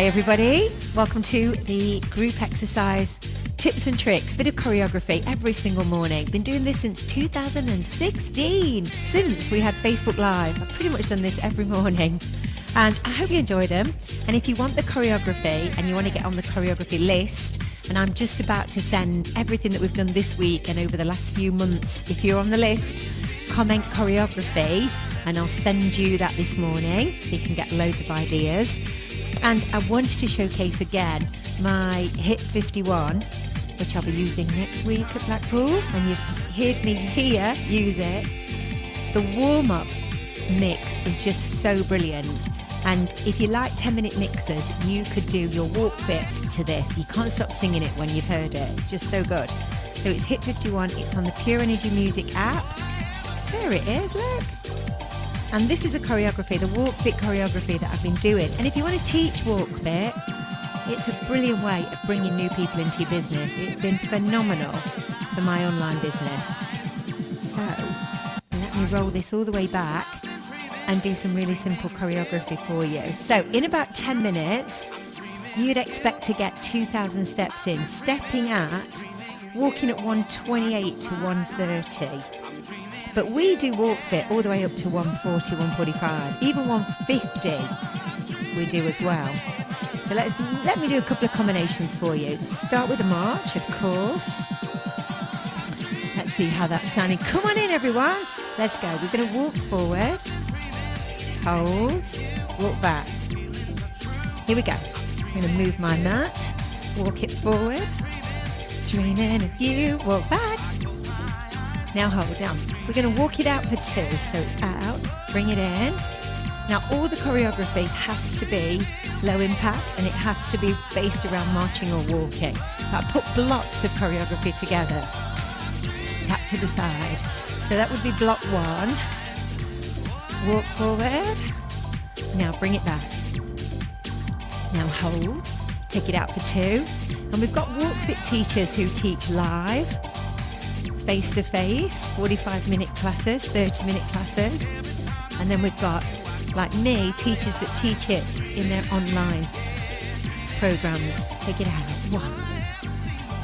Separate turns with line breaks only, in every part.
everybody, welcome to the group exercise tips and tricks, bit of choreography every single morning. Been doing this since 2016, since we had Facebook Live. I've pretty much done this every morning and I hope you enjoy them. And if you want the choreography and you want to get on the choreography list, and I'm just about to send everything that we've done this week and over the last few months, if you're on the list, comment choreography and I'll send you that this morning so you can get loads of ideas. And I wanted to showcase again my Hit 51, which I'll be using next week at Blackpool, and you've heard me here use it. The warm-up mix is just so brilliant, and if you like 10-minute mixes, you could do your Walkfit to this. You can't stop singing it when you've heard it. It's just so good. So it's Hit 51. It's on the Pure Energy Music app. There it is, look. And this is a choreography, the Walkfit choreography that I've been doing. And if you want to teach Walkfit, it's a brilliant way of bringing new people into your business. It's been phenomenal for my online business. So let me roll this all the way back and do some really simple choreography for you. So in about 10 minutes, you'd expect to get 2,000 steps in, walking at 128 to 130. But we do Walkfit all the way up to 140, 145, even 150 we do as well. So let me do a couple of combinations for you. Start with a march, of course. Let's see how that's sounding. Come on in, everyone. Let's go. We're going to walk forward, hold, walk back. Here we go. I'm going to move my mat, walk it forward, dreaming of you, walk back. Now hold down. We're going to walk it out for 2. So it's out, bring it in. Now all the choreography has to be low impact and it has to be based around marching or walking. I put blocks of choreography together. Tap to the side. So that would be block 1. Walk forward. Now bring it back. Now hold. Take it out for 2. And we've got Walkfit teachers who teach live, face-to-face, 45-minute classes, 30-minute classes. And then we've got, like me, teachers that teach it in their online programs. Take it out. 1.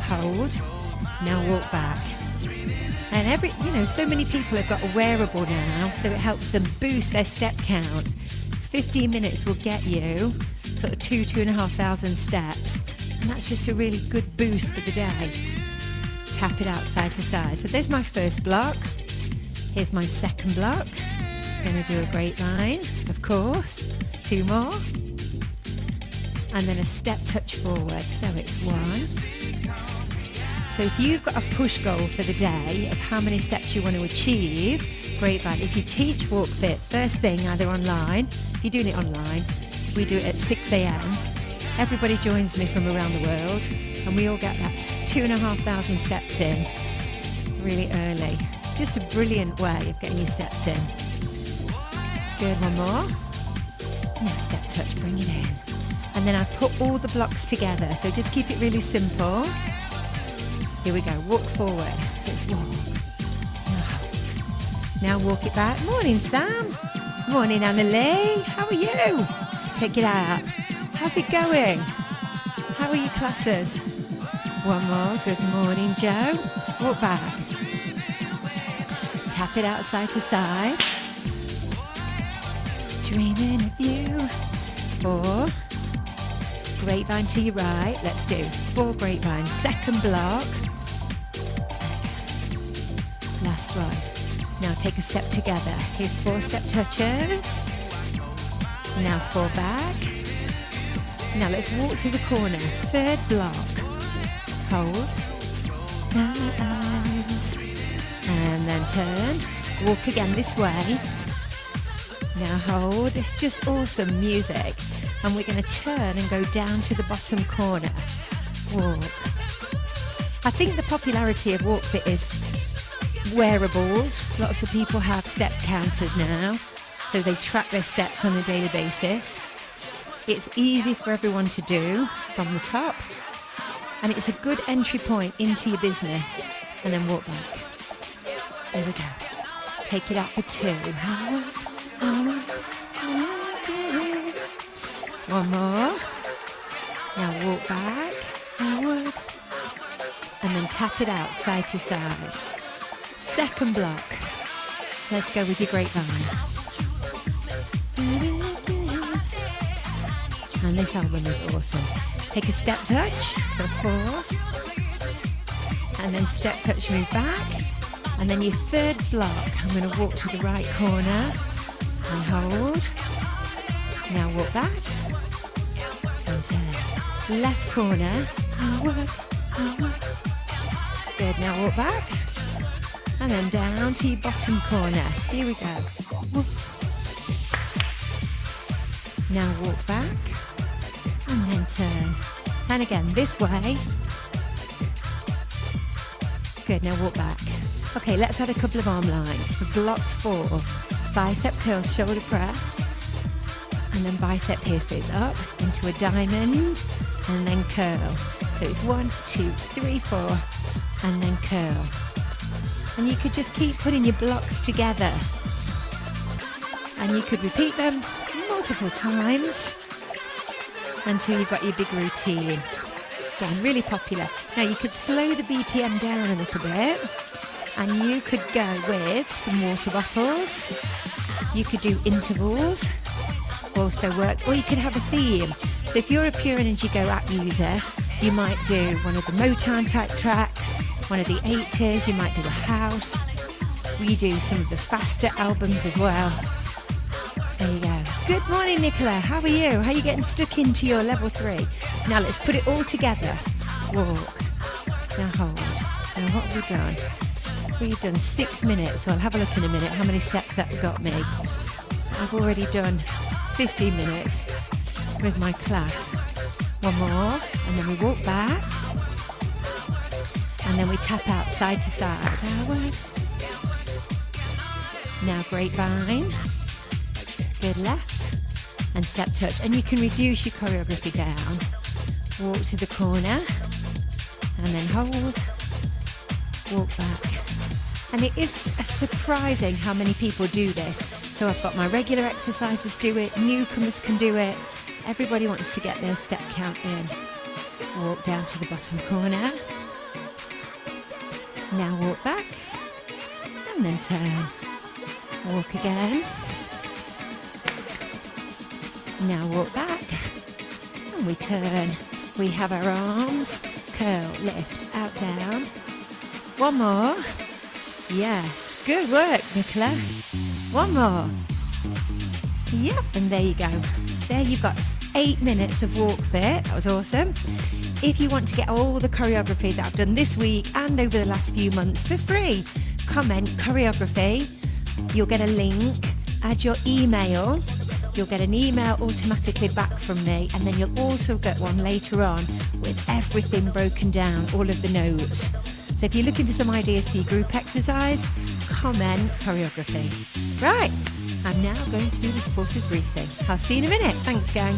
Hold. Now walk back. And so many people have got a wearable now, so it helps them boost their step count. 15 minutes will get you sort of 2,500 steps. And that's just a really good boost for the day. Tap it out side to side. So there's my first block. Here's my second block. Going to do a grapevine, of course. 2 more. And then a step touch forward. So it's 1. So if you've got a push goal for the day of how many steps you want to achieve, grapevine. If you teach Walkfit, first thing, either online, if you're doing it online, we do it at 6 a.m. Everybody joins me from around the world and we all get that 2,500 steps in really early. Just a brilliant way of getting your steps in. Good, 1 more. Now step touch, bring it in. And then I put all the blocks together, so just keep it really simple. Here we go, walk forward. So it's walk. Now hold. Now walk it back. Morning, Sam. Morning, Annalie. How are you? Take it out. How's it going? How are your classes? 1 more. Good morning, Joe. Walk back. Tap it out side to side. Dreaming of you. 4. Grapevine to your right. Let's do 4 grapevines. Second block. Last one. Now take a step together. Here's 4 step touches. Now 4 back. Now let's walk to the corner. 3rd block. Hold. Nice. And then turn. Walk again this way. Now hold. It's just awesome music. And we're going to turn and go down to the bottom corner. Walk. I think the popularity of Walkfit is wearables. Lots of people have step counters now, so they track their steps on a daily basis. It's easy for everyone to do from the top, and it's a good entry point into your business. And then walk back. There we go. Take it up for 2. 1 more. Now walk back, now work, and then tap it out side to side. Second block. Let's go with your grapevine. And this album is awesome. Take a step touch for 4. And then step touch, move back. And then your third block, I'm going to walk to the right corner and hold. Now walk back and turn. Left corner, and work, and work. Good, now walk back. And then down to your bottom corner. Here we go. Now walk back and then turn. And again, this way. Good, now walk back. Okay, let's add a couple of arm lines. For block 4, bicep curl, shoulder press, and then bicep pierces up into a diamond, and then curl. So it's 1, 2, 3, 4, and then curl. And you could just keep putting your blocks together. And you could repeat them multiple times until you've got your big routine. Again, really popular. Now you could slow the BPM down a little bit, and you could go with some water bottles. You could do intervals, also worked, or you could have a theme. So if you're a Pure Energy Go app user, you might do one of the Motown type tracks, one of the 80s, you might do a house. We do some of the faster albums as well. There you go. Good morning, Nicola. How are you? How are you getting stuck into your level 3? Now let's put it all together. Walk. Now hold. Now what have we done? We've done 6 minutes, so I'll have a look in a minute how many steps that's got me. I've already done 15 minutes with my class. One more, and then we walk back, and then we tap out side to side. Now grapevine, good left, and step touch. And you can reduce your choreography down. Walk to the corner, and then hold, walk back. And it is surprising how many people do this. So I've got my regular exercises do it, newcomers can do it. Everybody wants to get their step count in. Walk down to the bottom corner. Now walk back, and then turn. Walk again. Now walk back, and we turn. We have our arms, curl, lift, out, down. One more. Yes, good work, Nicola. One more. Yep, and there you go. There you've got 8 minutes of Walkfit. That was awesome. If you want to get all the choreography that I've done this week and over the last few months for free, comment choreography. You'll get a link, add your email. You'll get an email automatically back from me, and then you'll also get one later on with everything broken down, all of the notes. So if you're looking for some ideas for your group exercise, comment choreography. Right, I'm now going to do this forces briefing. I'll see you in a minute. Thanks, gang.